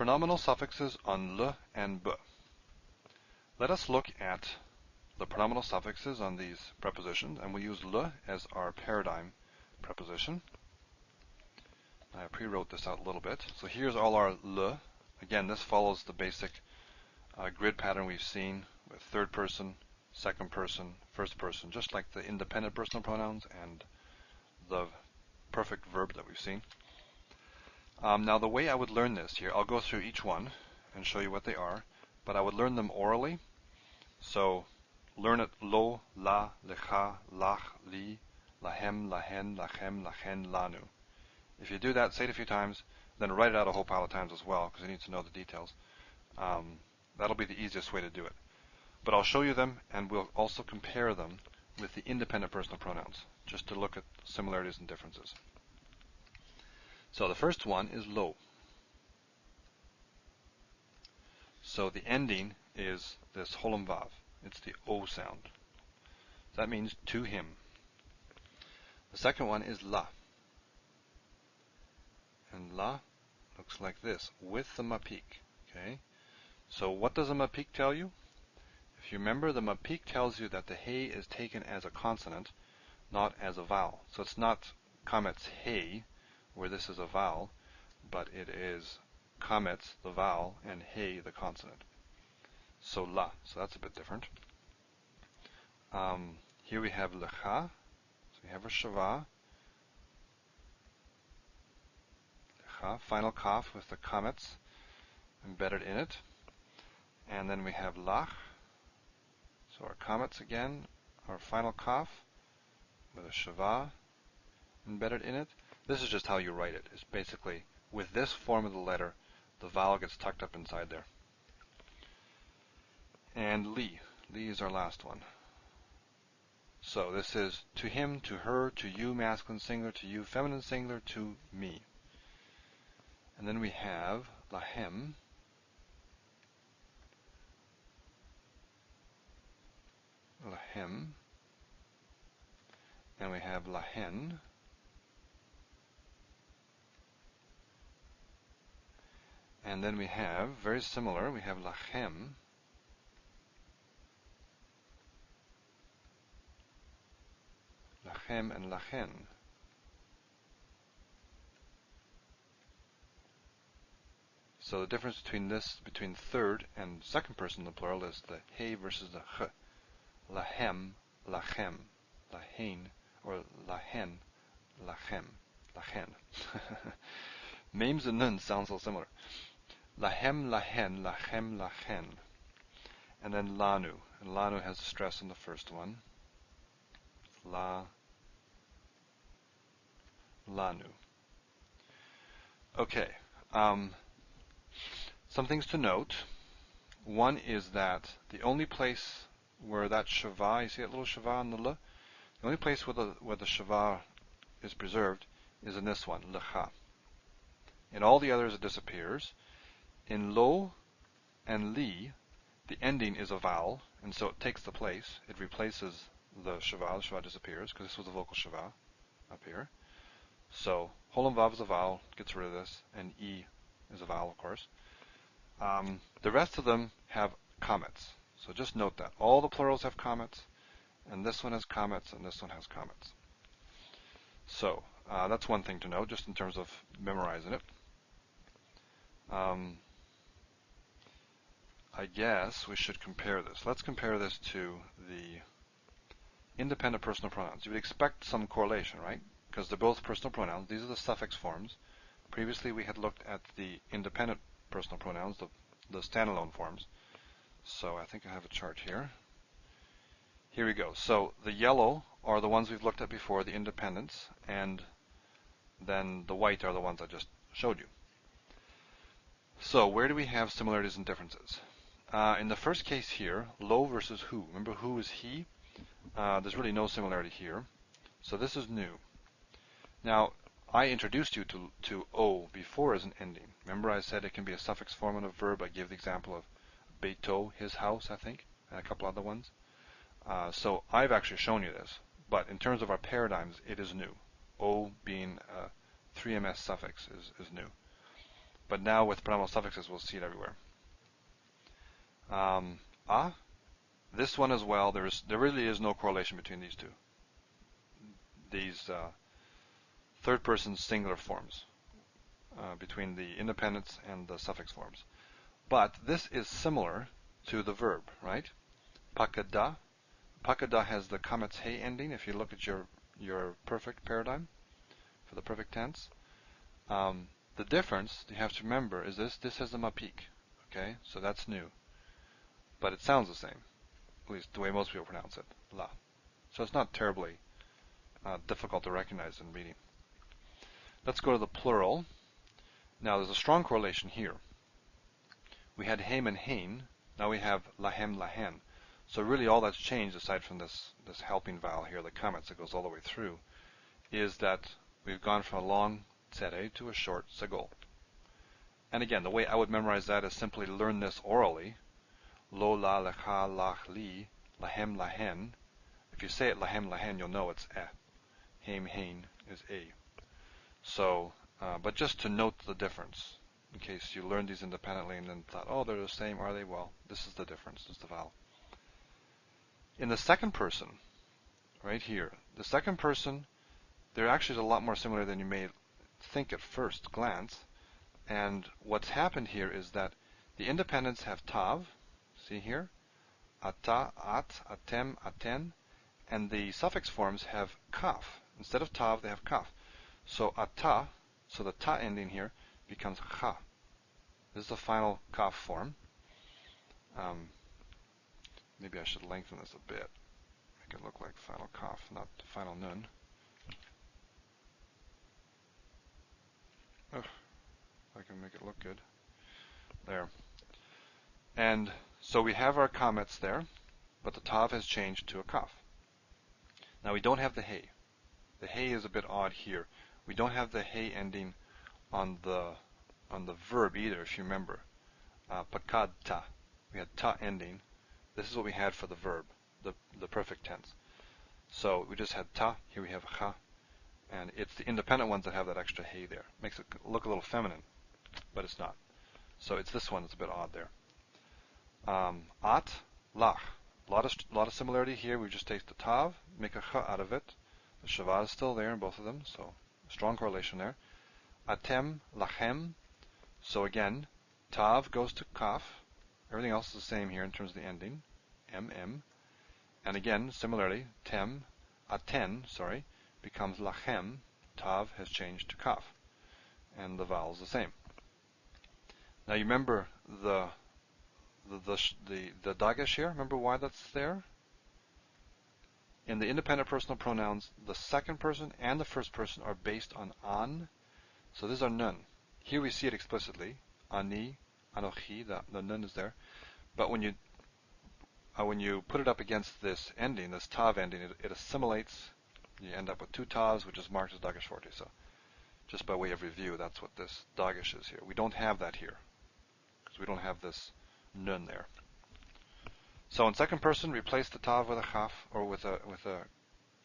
Pronominal suffixes on le and b. Let us look at the pronominal suffixes on these prepositions, and we'll use le as our paradigm preposition. I pre-wrote this out a little bit. So here's all our le. Again, this follows the basic grid pattern we've seen with third person, second person, first person, just like the independent personal pronouns and the perfect verb that we've seen. Now the way I would learn this here, I'll go through each one and show you what they are, but I would learn them orally. So learn it lo, la, lecha, lach, li, lahem, lahen, lachem, lachen, lanu. If you do that, say it a few times, then write it out a whole pile of times as well, because you need to know the details. That'll be the easiest way to do it. But I'll show you them, and we'll also compare them with the independent personal pronouns, just to look at similarities and differences. So the first one is lo. So the ending is this holem vav. It's the O sound. That means to him. The second one is la. And la looks like this, with the mapik. Okay. So what does the mapik tell you? If you remember, the mapik tells you that the hey is taken as a consonant, not as a vowel. So it's not kametz hey, where this is a vowel, but it is kametz, the vowel, and hey, the consonant. So la, so that's a bit different. Here we have lecha, so we have a shava, lecha, final kaf with the kametz embedded in it, and then we have lach, so our kametz again, our final kaf with a shava embedded in it. This is just how you write it. It's basically, with this form of the letter, the vowel gets tucked up inside there. And li. Li is our last one. So this is to him, to her, to you, masculine singular, to you, feminine singular, to me. And then we have lahem. Lahem. And we have lahen. And then we have, very similar, we have lachem. Lachem and lachen. So the difference between third and second person in the plural is the hey versus the ch. Lahem, lachem, lahen, or lahen, lachem, lachen. Memes and nuns sound so similar. Lahem, lahen, lachem, lachen. And then lanu. And lanu has a stress in the first one. La, lanu. Okay. Some things to note. One is that the only place where that shava, you see that little shava on the l? The only place where the shava is preserved is in this one, lecha. In all the others it disappears. In lo and li, the ending is a vowel, and so it takes the place. It replaces the shava disappears, because this was a vocal shava up here. So holem vav is a vowel, gets rid of this, and e is a vowel, of course. The rest of them have kametz. So just note that. All the plurals have kametz, and this one has kametz, and this one has kametz. So that's one thing to note, just in terms of memorizing it. I guess we should compare this. Let's compare this to the independent personal pronouns. You would expect some correlation, right? Because they're both personal pronouns. These are the suffix forms. Previously we had looked at the independent personal pronouns, the standalone forms. So I think I have a chart here. Here we go. So the yellow are the ones we've looked at before, the independents, and then the white are the ones I just showed you. So where do we have similarities and differences? In the first case here, lo versus who. Remember, who is he? There's really no similarity here. So this is new. Now, I introduced you to o before as an ending. Remember I said it can be a suffix form and a verb. I gave the example of beito, his house, I think, and a couple other ones. So I've actually shown you this. But in terms of our paradigms, it is new. O being a 3ms suffix is new. But now with pronominal suffixes, we'll see it everywhere. A, this one as well, there really is no correlation between these two. These third person singular forms, between the independents and the suffix forms. But this is similar to the verb, right? Pakada. Pakada has the kametz he ending. If you look at your perfect paradigm for the perfect tense, the difference you have to remember is this has the mapik. Okay, so that's new, but it sounds the same, at least the way most people pronounce it, la. So it's not terribly difficult to recognize in reading. Let's go to the plural. Now there's a strong correlation here. We had heim and hein. Now we have lahem, lahen. So really all that's changed, aside from this helping vowel here, the kametz that goes all the way through, is that we've gone from a long tzere to a short segol. And again, the way I would memorize that is simply learn this orally. Lo, la, lecha, lach, li, lahem, lahen. If you say it lahem, lahen, you'll know it's eh. Heim, hein is a. So, but just to note the difference, in case you learned these independently and then thought, oh, they're the same, are they? Well, this is the difference, this is the vowel. In the second person, right here, the second person, they're actually a lot more similar than you may think at first glance. And what's happened here is that the independents have tav, see here, ata, at, atem, aten, and the suffix forms have kaf. Instead of tav, they have kaf. So ata, so the ta ending here becomes cha. This is the final kaf form. Maybe I should lengthen this a bit, make it look like final kaf, not final nun. Ugh, I can make it look good. There. And so we have our kametz there, but the tav has changed to a kaf. Now we don't have the he. The he is a bit odd here. We don't have the he ending on the verb either, if you remember. Pakadta. We had ta ending. This is what we had for the verb, the perfect tense. So we just had ta. Here we have cha. And it's the independent ones that have that extra he there. Makes it look a little feminine, but it's not. So it's this one that's a bit odd there. At, lach. A lot of similarity here. We just take the tav, make a cha out of it. The shavad is still there in both of them, so strong correlation there. Atem, lachem. So again, tav goes to kaf. Everything else is the same here in terms of the ending. Mm. And again, similarly, tem, aten, becomes lachem. Tav has changed to kaf. And the vowel is the same. Now you remember the dagesh here? Remember why that's there? In the independent personal pronouns, the second person and the first person are based on an. So these are nun. Here we see it explicitly. Ani, anochi, the nun is there. But when you put it up against this ending, this tav ending, it assimilates. You end up with two tavs, which is marked as dagesh forte. So just by way of review, that's what this dagesh is here. We don't have that here, because we don't have this nun there. So in second person, replace the tav with a chaf, or with a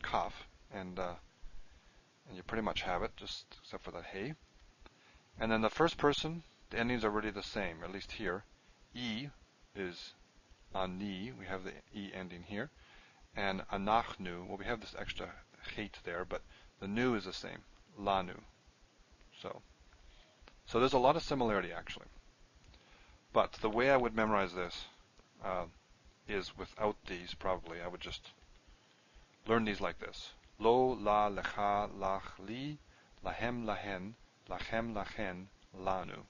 kaf, and you pretty much have it, just except for that hey. And then the first person, the endings are really the same, at least here. E is ani, we have the e ending here, and anachnu, well, we have this extra chet there, but the nu is the same, lanu. So there's a lot of similarity actually. But the way I would memorize this is without these probably. I would just learn these like this. Lo, la, lecha, lach, li, lahem, lahen, lachem, lachen, lanu.